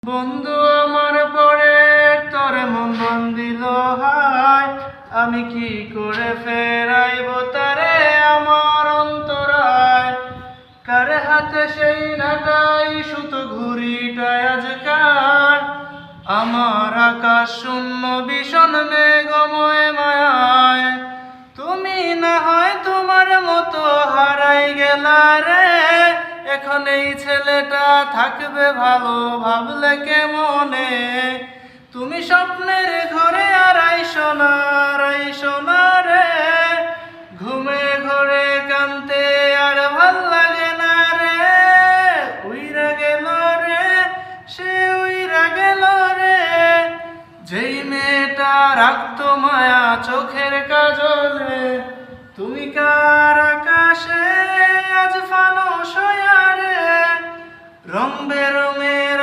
বন্ধু আমার পরে তোরে মন বন্দিল হায়, আমি কি করে ফেরাইব তারে আমার অন্তরায়। কার হাতে সেই নাটাই সুতো ঘুড়িটায় আজকার, আমার আকাশ শূন্য ভীষণ মেঘময় মায়ায়। তুমি না হয় তোমার মতো হারাই গেলা রে, এখন এই ছেলেটা থাকবে ভালো ভাবলে কেমনে। তুমি স্বপ্নের ঘরে আর আইসো না রে, ঘুমে ঘরে কানতে আর ভাল লাগে না রে। উইরা গেল রে, সে উইরা গেল রে, যেই মেয়েটা রাখতো মায়া চোখের কাজলে। তুমি কার আকাশে আজ ফানুস হইয়া রে, রং বেরঙের